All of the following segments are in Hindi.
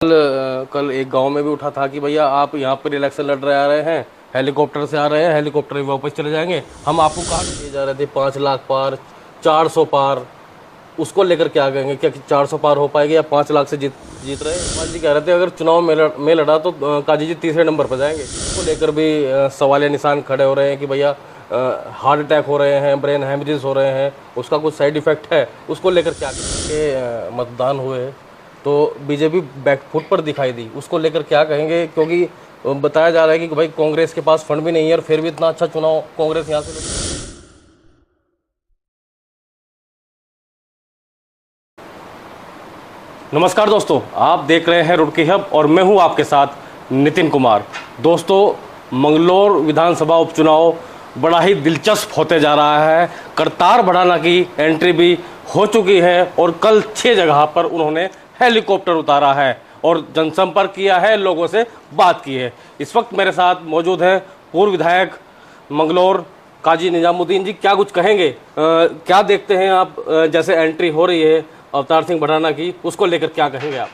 कल एक गांव में भी उठा था कि भैया आप यहाँ पर इलेक्शन लड़ रहे आ रहे हैं, हेलीकॉप्टर से आ रहे हैं, हेलीकॉप्टर में वापस चले जाएंगे। हम आपको कहा दिए जा रहे थे 5 लाख पार, 400 पार। उसको लेकर क्या कहेंगे? क्या 400 पार हो पाएगी या 5 लाख से जीत रहे हैं? काजी जी कह रहे थे अगर चुनाव में लड़ा तो काजी जी तीसरे नंबर पर जाएंगे। उसको लेकर भी सवालिया निशान खड़े हो रहे हैं कि भैया हार्ट अटैक हो रहे हैं, ब्रेन हेमरेज हो रहे हैं, उसका कुछ साइड इफेक्ट है। उसको लेकर क्या कहेंगे? मतदान हुए तो बीजेपी बैकफुट पर दिखाई दी, उसको लेकर क्या कहेंगे? क्योंकि बताया जा रहा है कि भाई कांग्रेस के पास फंड भी नहीं है और फिर भी इतना अच्छा चुनाव कांग्रेस यहाँ से। नमस्कार दोस्तों, आप देख रहे हैं रुड़की हब और मैं हूं आपके साथ नितिन कुमार। दोस्तों, मंगलौर विधानसभा उपचुनाव बड़ा ही दिलचस्प होते जा रहा है। करतार भड़ाना की एंट्री भी हो चुकी है और कल 6 जगह पर उन्होंने हेलीकॉप्टर उतारा है और जनसंपर्क किया है, लोगों से बात की है। इस वक्त मेरे साथ मौजूद हैं पूर्व विधायक मंगलौर काजी निजामुद्दीन जी। क्या कुछ कहेंगे? क्या देखते हैं आप? जैसे एंट्री हो रही है अवतार सिंह भड़ाना की, उसको लेकर क्या कहेंगे आप?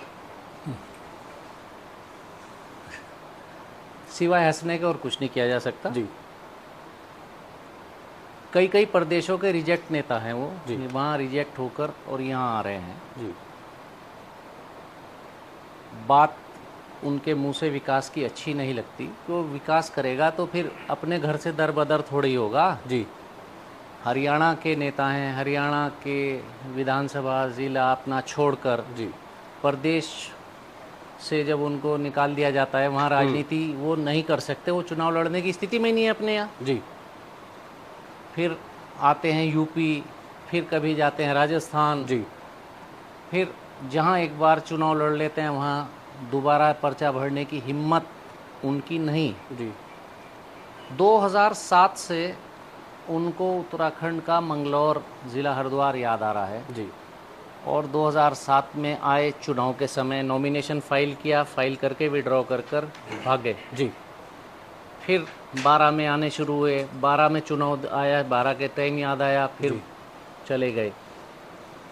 सिवाय हंसने के और कुछ नहीं किया जा सकता जी। कई प्रदेशों के रिजेक्ट नेता हैं वो, जी। वहाँ रिजेक्ट होकर और यहाँ आ रहे हैं। जी। बात उनके मुंह से विकास की अच्छी नहीं लगती। वो विकास करेगा तो फिर अपने घर से दर बदर थोड़ी होगा। जी। हरियाणा के नेता हैं, हरियाणा के विधानसभा ज़िला अपना छोड़कर जी। प्रदेश से जब उनको निकाल दिया जाता है, वहाँ राजनीति वो नहीं कर सकते, वो चुनाव लड़ने की स्थिति में ही नहीं है अपने यहाँ। जी। फिर आते हैं यूपी, फिर कभी जाते हैं राजस्थान। जी। फिर जहाँ एक बार चुनाव लड़ लेते हैं वहाँ दोबारा पर्चा भरने की हिम्मत उनकी नहीं। जी। 2007 से उनको उत्तराखंड का मंगलौर ज़िला हरिद्वार याद आ रहा है। जी। और 2007 में आए चुनाव के समय नॉमिनेशन फाइल किया, फाइल करके विड्रॉ कर भागे। जी। फिर 12 में आने शुरू हुए, 12 में चुनाव आया, 12 के टाइम याद आया, फिर चले गए।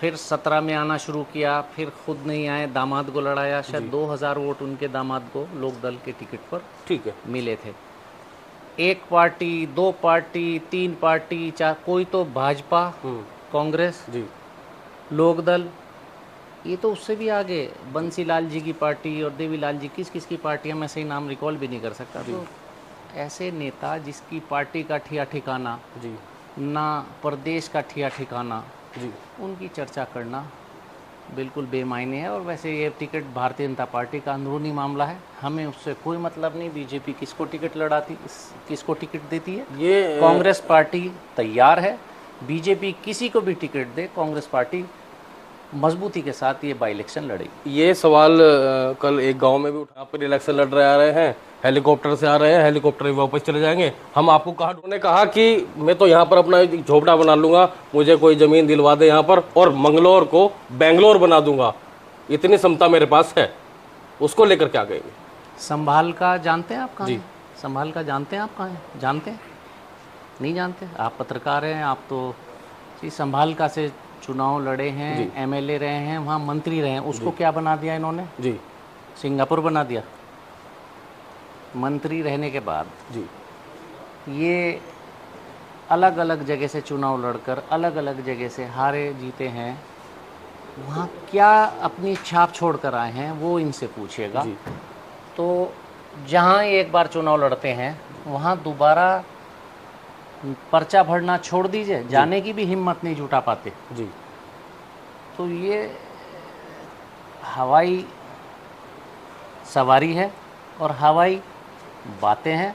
फिर 17 में आना शुरू किया, फिर खुद नहीं आए, दामाद को लड़ाया। शायद 2000 वोट उनके दामाद को लोक दल के टिकट पर ठीक है मिले थे। 1 पार्टी, 2 पार्टी, 3 पार्टी, चाहे कोई तो भाजपा, कांग्रेस, जी, लोक दल, ये तो उससे भी आगे बंसी लाल जी की पार्टी और देवीलाल जी किस की पार्टियां, मैं सही नाम रिकॉल भी नहीं कर सकता। तो ऐसे नेता जिसकी पार्टी का ठिया ठिकाना जी, ना प्रदेश का ठिया ठिकाना, जी, उनकी चर्चा करना बिल्कुल बेमायने है। और वैसे ये टिकट भारतीय जनता पार्टी का अंदरूनी मामला है, हमें उससे कोई मतलब नहीं। बीजेपी किसको टिकट लड़ाती, किसको टिकट देती है, ये कांग्रेस पार्टी तैयार है। बीजेपी किसी को भी टिकट दे, कांग्रेस पार्टी मजबूती के साथ ये बाई इलेक्शन लड़ेगी। ये सवाल कल एक गांव में भी उठा। आप इलेक्शन लड़ रहे आ रहे हैं, हेलीकॉप्टर से आ रहे हैं, हेलीकॉप्टर में वापस चले जाएंगे। हम आपको कहा, उन्होंने कहा कि मैं तो यहाँ पर अपना एक झोपड़ा बना लूंगा, मुझे कोई ज़मीन दिलवा दे यहाँ पर, और मंगलौर को बेंगलोर बना दूंगा, इतनी क्षमता मेरे पास है। उसको लेकर क्या कहेंगे? संभाल का जानते हैं आप कहाँ जी। हैं? संभाल का जानते हैं आप कहाँ हैं? जानते हैं? नहीं जानते? आप पत्रकार हैं, आप तो जी संभाल का से चुनाव लड़े हैं, एमएलए रहे हैं, वहाँ मंत्री रहे हैं। उसको क्या बना दिया इन्होंने? जी, सिंगापुर बना दिया। मंत्री रहने के बाद जी, ये अलग अलग जगह से चुनाव लड़कर अलग अलग जगह से हारे जीते हैं। वहाँ क्या अपनी छाप छोड़ कर आए हैं वो इनसे पूछिएगा। तो जहाँ एक बार चुनाव लड़ते हैं वहाँ दोबारा पर्चा भरना छोड़ दीजिए, जाने की भी हिम्मत नहीं जुटा पाते। जी। तो ये हवाई सवारी है और हवाई बातें हैं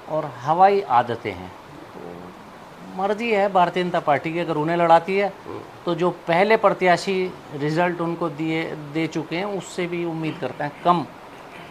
और हवाई आदतें हैं। तो मर्जी है भारतीय जनता पार्टी की, अगर उन्हें लड़ाती है तो जो पहले प्रत्याशी रिजल्ट उनको दे चुके हैं उससे भी उम्मीद करते हैं कम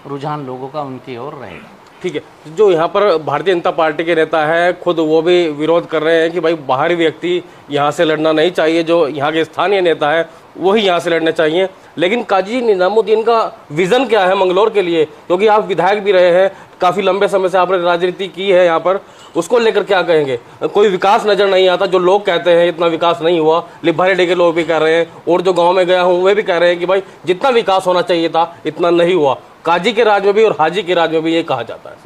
रुझान लोगों का उनकी ओर रहेगा। ठीक है, जो यहाँ पर भारतीय जनता पार्टी के नेता हैं खुद वो भी विरोध कर रहे हैं कि भाई बाहरी व्यक्ति यहाँ से लड़ना नहीं चाहिए, जो यहाँ के स्थानीय नेता है वही यहाँ से लड़ने चाहिए। लेकिन काजी निजामुद्दीन का विजन क्या है मंगलौर के लिए, क्योंकि आप विधायक भी रहे हैं, काफ़ी लंबे समय से आपने राजनीति की है यहाँ पर, उसको लेकर क्या कहेंगे? कोई विकास नज़र नहीं आता, जो लोग कहते हैं इतना विकास नहीं हुआ, लिभारेडी के लोग भी कह रहे हैं, और जो गाँव में गया हूँ वे भी कह रहे हैं कि भाई जितना विकास होना चाहिए था इतना नहीं हुआ। काजी के राज में भी और हाजी के राज में भी ये कहा जाता है।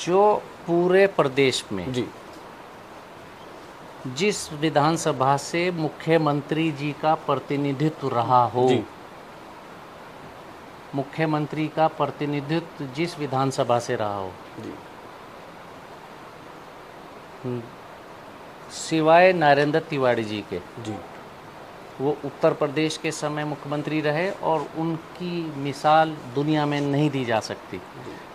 जो पूरे प्रदेश में जी जिस विधानसभा से मुख्यमंत्री जी का प्रतिनिधित्व रहा हो, जी मुख्यमंत्री का प्रतिनिधित्व जिस विधानसभा से रहा हो, जी सिवाय नरेंद्र तिवारी जी के, जी वो उत्तर प्रदेश के समय मुख्यमंत्री रहे और उनकी मिसाल दुनिया में नहीं दी जा सकती।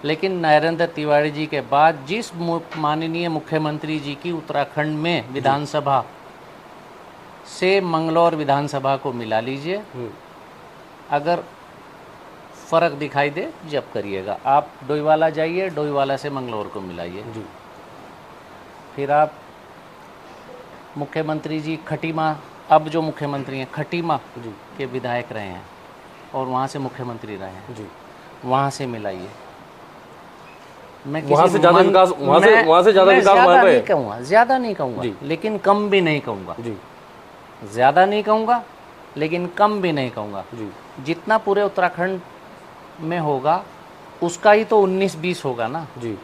लेकिन नरेंद्र तिवारी जी के बाद जिस माननीय मुख्यमंत्री जी की उत्तराखंड में विधानसभा से मंगलौर विधानसभा को मिला लीजिए, अगर फ़र्क दिखाई दे जब करिएगा। आप डोईवाला जाइए, डोईवाला से मंगलौर को मिलाइए, फिर आप मुख्यमंत्री जी खटीमा, अब जो मुख्यमंत्री हैं खटीमा के विधायक रहे हैं और वहाँ से मुख्यमंत्री रहे हैं, जी वहाँ से मिलाइए। मैं वहाँ से ज़्यादा विकास, वहाँ से ज़्यादा विकास मान रहे हैं। कहूँगा ज़्यादा नहीं कहूँगा, लेकिन कम भी नहीं कहूँगा। जी ज़्यादा नहीं कहूँगा लेकिन कम भी नहीं कहूँगा। जी जितना पूरे उत्तराखंड में होगा उसका ही तो 19-20 होगा ना। जी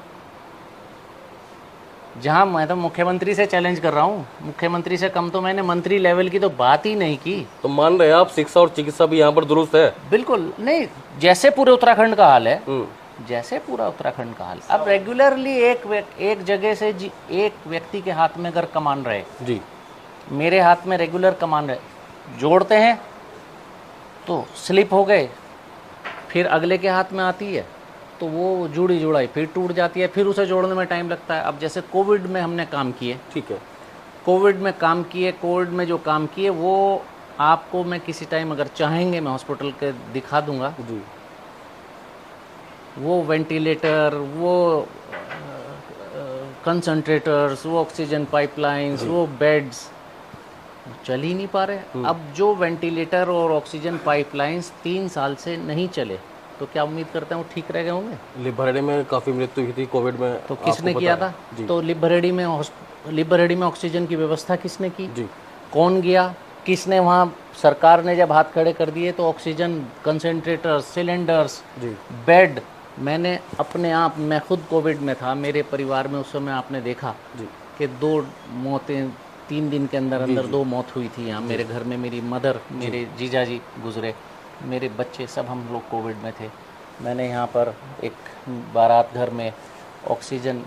जहाँ मैं तो मुख्यमंत्री से चैलेंज कर रहा हूँ, मुख्यमंत्री से कम तो मैंने मंत्री लेवल की तो बात ही नहीं की। तो मान रहे हैं आप शिक्षा और चिकित्सा भी यहाँ पर दुरुस्त है? बिल्कुल नहीं, जैसे पूरे उत्तराखंड का हाल है, जैसे पूरा उत्तराखंड का हाल। अब रेगुलरली एक जगह से एक व्यक्ति के हाथ में अगर कमान रहे, जी मेरे हाथ में रेगुलर कमान रहे, जोड़ते हैं तो स्लिप हो गए, फिर अगले के हाथ में आती है तो वो जुड़ी जुड़ाई फिर टूट जाती है, फिर उसे जोड़ने में टाइम लगता है। अब जैसे कोविड में हमने काम किए, ठीक है, कोविड में काम किए, कोविड में जो काम किए वो आपको मैं किसी टाइम अगर चाहेंगे मैं हॉस्पिटल के दिखा दूंगा। जी वो वेंटिलेटर, वो कंसंट्रेटर्स, वो ऑक्सीजन पाइपलाइंस, वो बेड्स चल ही नहीं पा रहे। अब जो वेंटिलेटर और ऑक्सीजन पाइपलाइंस 3 साल से नहीं चले तो क्या उम्मीद करते हैं वो ठीक रह गए होंगे? लिभारेडी में काफ़ी मृत्यु हुई थी कोविड में, तो किसने किया था? तो लिभारेडी में ऑक्सीजन की व्यवस्था किसने की? जी कौन गया? किसने वहाँ? सरकार ने जब हाथ खड़े कर दिए तो ऑक्सीजन कंसंट्रेटर्स, सिलेंडर्स, बेड, मैंने अपने आप, मैं खुद कोविड में था, मेरे परिवार में उस समय आपने देखा कि 2 मौतें 3 दिन के अंदर 2 मौत हुई थी यहाँ मेरे घर में। मेरी मदर, मेरे जीजा जी गुजरे, मेरे बच्चे, सब हम लोग कोविड में थे। मैंने यहाँ पर एक बारात घर में ऑक्सीजन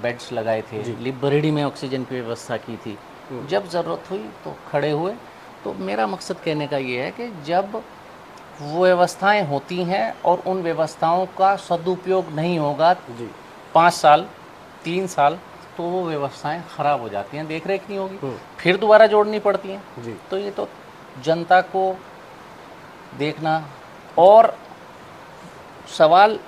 बेड्स लगाए थे, लिभारेडी में ऑक्सीजन की व्यवस्था की थी। जब ज़रूरत हुई तो खड़े हुए। तो मेरा मकसद कहने का ये है कि जब वो व्यवस्थाएं होती हैं और उन व्यवस्थाओं का सदुपयोग नहीं होगा 5 साल 3 साल, तो वो व्यवस्थाएं ख़राब हो जाती हैं, देख रेख नहीं होगी, फिर दोबारा जोड़नी पड़ती हैं। तो ये तो जनता को देखना, और सवाल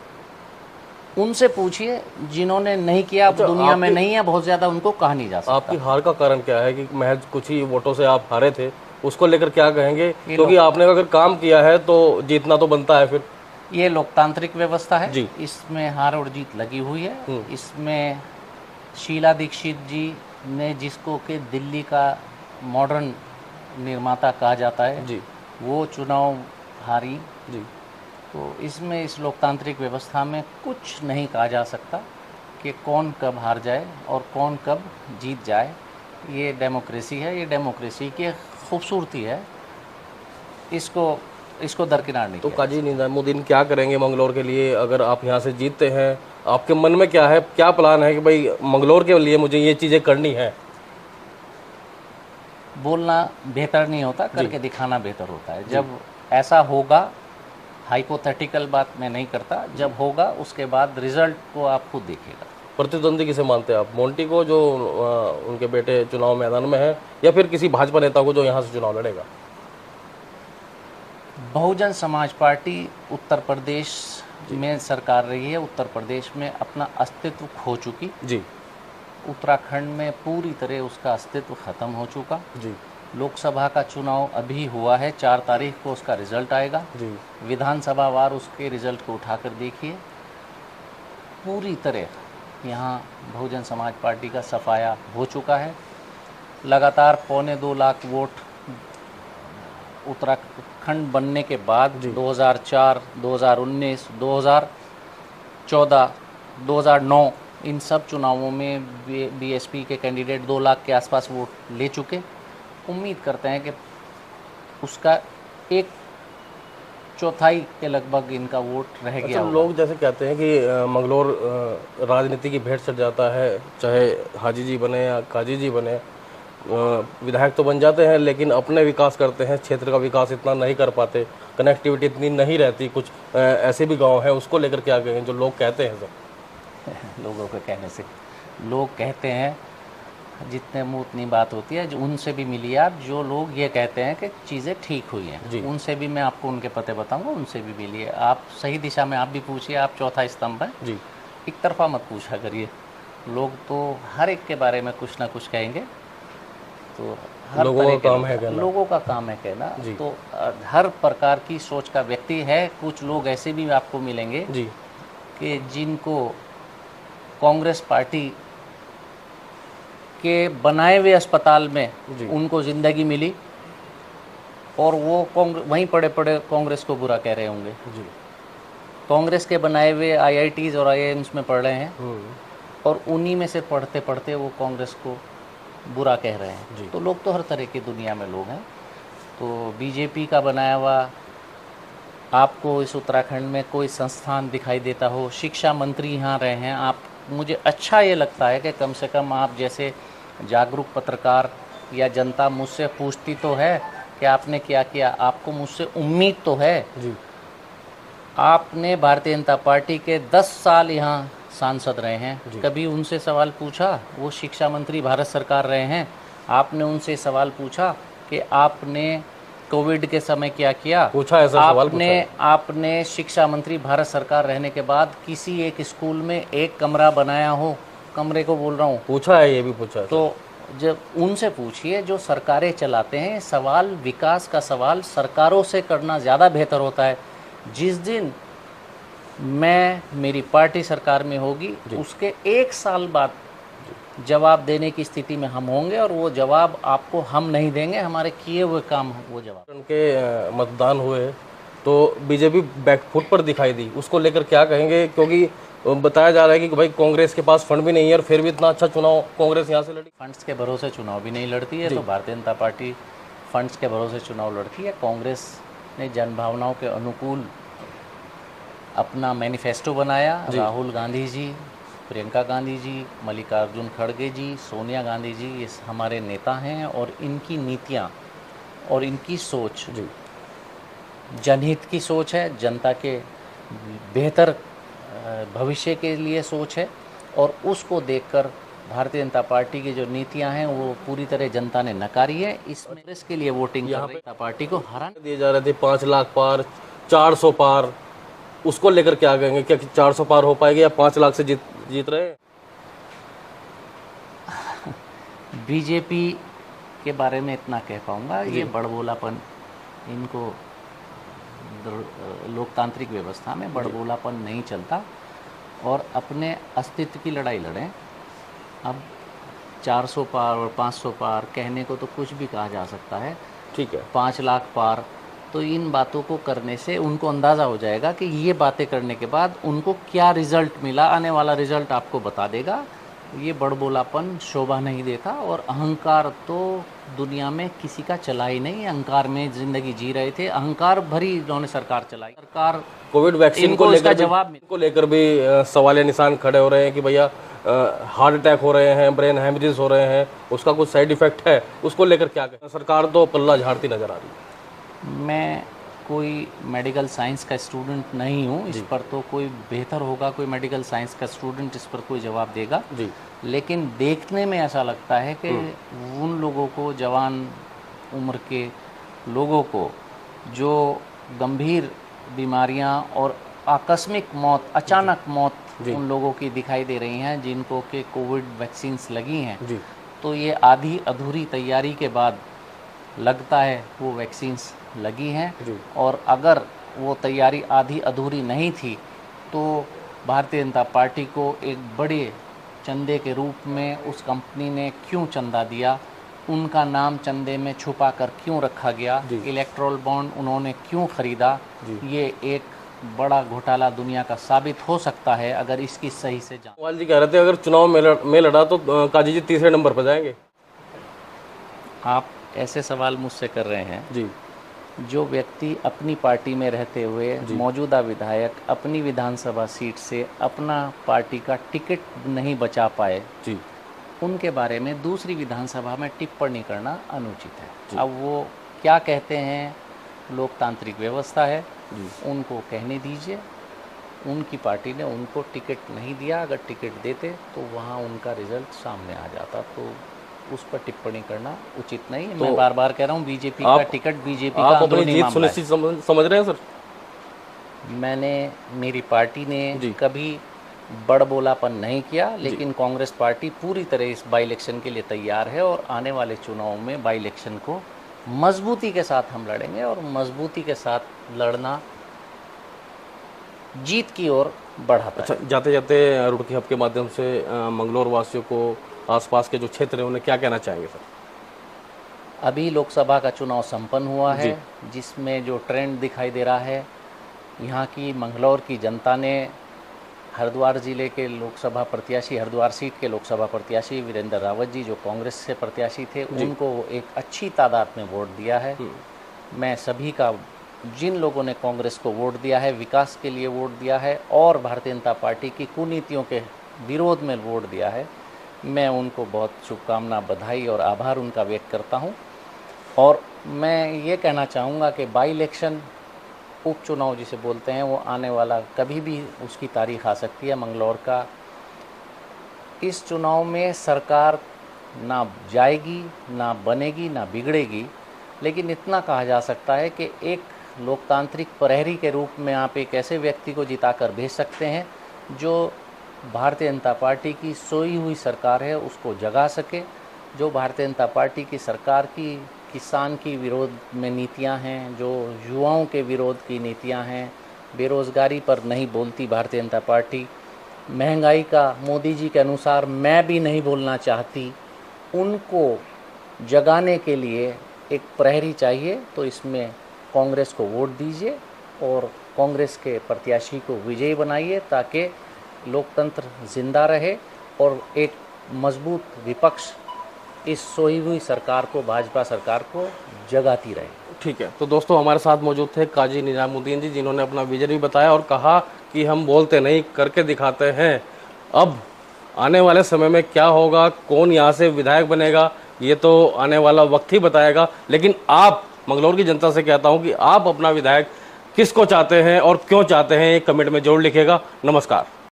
उनसे पूछिए जिन्होंने नहीं किया। अब दुनिया में नहीं है, बहुत ज़्यादा उनको कहा नहीं जा सकता। आपकी हार का कारण क्या है कि महज कुछ ही वोटों से आप हारे थे, उसको लेकर क्या कहेंगे? क्योंकि आपने अगर काम किया है तो जीतना तो बनता है। फिर ये लोकतांत्रिक व्यवस्था है जी, इसमें हार और जीत लगी हुई है। इसमें शीला दीक्षित जी ने, जिसको कि दिल्ली का मॉडर्न निर्माता कहा जाता है जी, वो चुनाव हारी जी। तो इसमें, इस लोकतांत्रिक व्यवस्था में कुछ नहीं कहा जा सकता कि कौन कब हार जाए और कौन कब जीत जाए। ये डेमोक्रेसी है, ये डेमोक्रेसी की खूबसूरती है, इसको दरकिनार नहीं तो किया। काजी निजामुद्दीन क्या करेंगे मंगलौर के लिए अगर आप यहाँ से जीतते हैं? आपके मन में क्या है, क्या प्लान है कि भाई मंगलौर के लिए मुझे ये चीज़ें करनी है? बोलना बेहतर नहीं होता, करके दिखाना बेहतर होता है। जब ऐसा होगा, हाइपोथेटिकल बात मैं नहीं करता, जब होगा उसके बाद रिजल्ट को आप खुद देखिएगा। प्रतिद्वंदी किसे मानते हैं आप? मोंटी को जो उनके बेटे चुनाव मैदान में है, या फिर किसी भाजपा नेता को जो यहाँ से चुनाव लड़ेगा? बहुजन समाज पार्टी उत्तर प्रदेश में सरकार रही है, उत्तर प्रदेश में अपना अस्तित्व खो चुकी। जी उत्तराखंड में पूरी तरह उसका अस्तित्व खत्म हो चुका। जी लोकसभा का चुनाव अभी हुआ है, 4 तारीख को उसका रिजल्ट आएगा। जी विधानसभा वार उसके रिजल्ट को उठाकर देखिए, पूरी तरह यहाँ बहुजन समाज पार्टी का सफाया हो चुका है। लगातार 2.25 लाख वोट उत्तराखंड बनने के बाद 2004, 2019, 2014, 2009 इन सब चुनावों में बीएसपी के कैंडिडेट 2 लाख के आसपास वोट ले चुके। उम्मीद करते हैं कि उसका 1/4 के लगभग इनका वोट रह गया होगा। लोग जैसे कहते हैं कि मंगलौर राजनीति की भेंट चढ़ जाता है, चाहे हाजी जी बने या काजी जी बने, विधायक तो बन जाते हैं लेकिन अपने विकास करते हैं, क्षेत्र का विकास इतना नहीं कर पाते, कनेक्टिविटी इतनी नहीं रहती। कुछ ऐसे भी गांव हैं, उसको लेकर क्या कहें जो लोग कहते हैं सर? लोगों के कहने से लोग कहते हैं, जितने मुँह उतनी बात होती है। जो उनसे भी मिलिए आप, जो लोग ये कहते हैं कि चीज़ें ठीक हुई हैं, उनसे भी मैं आपको उनके पते बताऊंगा, उनसे भी मिलिए। आप सही दिशा में आप भी पूछिए, आप चौथा स्तंभ है जी, एक तरफा मत पूछा करिए। लोग तो हर एक के बारे में कुछ ना कुछ कहेंगे, तो हर लोगों तरह का के काम है कहना। लोगों का काम है कहना। तो हर प्रकार की सोच का व्यक्ति है। कुछ लोग ऐसे भी आपको मिलेंगे जी कि जिनको कांग्रेस पार्टी के बनाए हुए अस्पताल में उनको ज़िंदगी मिली और वो वहीं पड़े पड़े कांग्रेस को बुरा कह रहे होंगे। जी कांग्रेस के बनाए हुए आईआईटीज़ और आईआईएम्स में पढ़ रहे हैं और उन्हीं में से पढ़ते पढ़ते वो कांग्रेस को बुरा कह रहे हैं। तो लोग तो हर तरह की दुनिया में लोग हैं। तो बीजेपी का बनाया हुआ आपको इस उत्तराखंड में कोई संस्थान दिखाई देता हो, शिक्षा मंत्री यहाँ रहे हैं आप, मुझे अच्छा ये लगता है कि कम से कम आप जैसे जागरूक पत्रकार या जनता मुझसे पूछती तो है कि आपने क्या किया, आपको मुझसे उम्मीद तो है। जी आपने भारतीय जनता पार्टी के 10 साल यहाँ सांसद रहे हैं, कभी उनसे सवाल पूछा? वो शिक्षा मंत्री भारत सरकार रहे हैं, आपने उनसे सवाल पूछा कि आपने कोविड के समय क्या किया? पूछा ऐसा सवाल आपने शिक्षा मंत्री भारत सरकार रहने के बाद किसी एक स्कूल में एक कमरा बनाया हो? कमरे को बोल रहा हूँ, पूछा है, ये भी पूछा है। तो जब उनसे पूछिए जो सरकारें चलाते हैं, सवाल विकास का सवाल सरकारों से करना ज़्यादा बेहतर होता है। जिस दिन मेरी पार्टी सरकार में होगी, उसके 1 साल बाद जवाब देने की स्थिति में हम होंगे और वो जवाब आपको हम नहीं देंगे, हमारे किए हुए काम वो जवाब। उनके मतदान हुए तो बीजेपी बैकफुट पर दिखाई दी, उसको लेकर क्या कहेंगे? क्योंकि बताया जा रहा है कि भाई कांग्रेस के पास फंड भी नहीं है और फिर भी इतना अच्छा चुनाव कांग्रेस यहाँ से लड़ी। फंड्स के भरोसे चुनाव भी नहीं लड़ती है, तो भारतीय जनता पार्टी फंड्स के भरोसे चुनाव लड़ती है। कांग्रेस ने जनभावनाओं के अनुकूल अपना मैनिफेस्टो बनाया। राहुल गांधी जी, प्रियंका गांधी जी, मल्लिकार्जुन खड़गे जी, सोनिया गांधी जी, ये हमारे नेता हैं और इनकी नीतियाँ और इनकी सोच जनहित की सोच है, जनता के बेहतर भविष्य के लिए सोच है और उसको देखकर भारतीय जनता पार्टी की जो नीतियां हैं वो पूरी तरह जनता ने नकारी है। इसके लिए वोटिंग कर रही पार्टी को हराने दिए जा रहे थे 5 लाख पार, 400 पार, उसको लेकर क्या कहेंगे? क्या 400 पार हो पाएगी या 5 लाख से जीत रहे हैं? बीजेपी के बारे में इतना कह पाऊंगा, ये बड़बोलापन, इनको लोकतांत्रिक व्यवस्था में बड़बोलापन नहीं चलता और अपने अस्तित्व की लड़ाई लड़ें। अब 400 पार और 500 पार कहने को तो कुछ भी कहा जा सकता है, ठीक है। 5 लाख पार, तो इन बातों को करने से उनको अंदाज़ा हो जाएगा कि ये बातें करने के बाद उनको क्या रिज़ल्ट मिला, आने वाला रिज़ल्ट आपको बता देगा। ये बड़बोलापन शोभा नहीं देता और अहंकार तो दुनिया में किसी का चला ही नहीं। अहंकार में ज़िंदगी जी रहे थे, अहंकार भरी इन्होंने सरकार चलाई। सरकार कोविड वैक्सीन को लेकर भी सवालिया निशान खड़े हो रहे हैं कि भैया हार्ट अटैक हो रहे हैं, ब्रेन हेमरेज हो रहे हैं, उसका कुछ साइड इफेक्ट है, उसको लेकर क्या कहें? सरकार तो पल्ला झाड़ती नजर आ रही है। मैं कोई मेडिकल साइंस का स्टूडेंट नहीं हूँ, इस पर तो कोई बेहतर होगा, कोई मेडिकल साइंस का स्टूडेंट इस पर कोई जवाब देगा जी। लेकिन देखने में ऐसा लगता है कि उन लोगों को, जवान उम्र के लोगों को जो गंभीर बीमारियां और आकस्मिक मौत, अचानक मौत उन लोगों की दिखाई दे रही हैं जिनको कि कोविड वैक्सीन्स लगी हैं। जी। तो ये आधी अधूरी तैयारी के बाद लगता है वो वैक्सीन्स लगी हैं। जी। और अगर वो तैयारी आधी अधूरी नहीं थी तो भारतीय जनता पार्टी को एक बड़े चंदे के रूप में उस कंपनी ने क्यों चंदा दिया, उनका नाम चंदे में छुपा कर क्यों रखा गया, इलेक्ट्रोल बॉन्ड उन्होंने क्यों खरीदा, ये एक बड़ा घोटाला दुनिया का साबित हो सकता है अगर इसकी सही से जांच। वाल जी कह रहे थे अगर चुनाव में लड़ा तो काजी जी तीसरे नंबर पर जाएंगे। आप ऐसे सवाल मुझसे कर रहे हैं जी। जो व्यक्ति अपनी पार्टी में रहते हुए मौजूदा विधायक अपनी विधानसभा सीट से अपना पार्टी का टिकट नहीं बचा पाए, जी, उनके बारे में दूसरी विधानसभा में टिप्पणी करना अनुचित है। अब वो क्या कहते हैं, लोकतांत्रिक व्यवस्था है, उनको कहने दीजिए। उनकी पार्टी ने उनको टिकट नहीं दिया, अगर टिकट देते तो वहाँ उनका रिजल्ट सामने आ जाता, तो उस पर टिप्पणी करना उचित नहीं है। मैं बार बार कह रहा हूँ बीजेपी का टिकट बीजेपी का अपनी जीत सुनिश्चित समझ रहे हैं सर? मैंने, मेरी पार्टी ने कभी बड़बोलापन नहीं किया, लेकिन कांग्रेस पार्टी पूरी तरह इस बाई इलेक्शन के लिए तैयार है और आने वाले चुनाव में बाई इलेक्शन को मजबूती के साथ हम लड़ेंगे और मजबूती के साथ लड़ना जीत की ओर बढ़ाता है। अच्छा, जाते जाते रुड़की हब के माध्यम से मंगलौर वासियों को, आसपास के जो क्षेत्र हैं, उन्हें क्या कहना चाहेंगे सर? अभी लोकसभा का चुनाव संपन्न हुआ है, जिसमें जो ट्रेंड दिखाई दे रहा है, यहाँ की मंगलौर की जनता ने हरिद्वार ज़िले के लोकसभा प्रत्याशी, हरिद्वार सीट के लोकसभा प्रत्याशी वीरेंद्र रावत जी जो कांग्रेस से प्रत्याशी थे, उनको एक अच्छी तादाद में वोट दिया है। मैं सभी का, जिन लोगों ने कांग्रेस को वोट दिया है, विकास के लिए वोट दिया है और भारतीय जनता पार्टी की कुनीतियों के विरोध में वोट दिया है, मैं उनको बहुत शुभकामना, बधाई और आभार उनका व्यक्त करता हूं। और मैं ये कहना चाहूँगा कि बाई इलेक्शन, उपचुनाव जिसे बोलते हैं, वो आने वाला कभी भी उसकी तारीख आ सकती है। मंगलौर का इस चुनाव में सरकार ना जाएगी, ना बनेगी, ना बिगड़ेगी, लेकिन इतना कहा जा सकता है कि एक लोकतांत्रिक प्रहरी के रूप में आप एक ऐसे व्यक्ति को जिताकर भेज सकते हैं जो भारतीय जनता पार्टी की सोई हुई सरकार है उसको जगा सके, जो भारतीय जनता पार्टी की सरकार की किसान की विरोध में नीतियां हैं, जो युवाओं के विरोध की नीतियां हैं, बेरोज़गारी पर नहीं बोलती भारतीय जनता पार्टी, महंगाई का मोदी जी के अनुसार मैं भी नहीं बोलना चाहती, उनको जगाने के लिए एक प्रहरी चाहिए। तो इसमें कांग्रेस को वोट दीजिए और कांग्रेस के प्रत्याशी को विजयी बनाइए ताकि लोकतंत्र जिंदा रहे और एक मजबूत विपक्ष इस सोई हुई सरकार को, भाजपा सरकार को जगाती रहे। ठीक है, तो दोस्तों हमारे साथ मौजूद थे काजी निजामुद्दीन जी, जिन्होंने अपना विजन भी बताया और कहा कि हम बोलते नहीं, करके दिखाते हैं। अब आने वाले समय में क्या होगा, कौन यहाँ से विधायक बनेगा, ये तो आने वाला वक्त ही बताएगा। लेकिन आप, मंगलौर की जनता से कहता हूँ कि आप अपना विधायक किसको चाहते हैं और क्यों चाहते हैं, एक कमेंट में जरूर लिखिएगा। नमस्कार।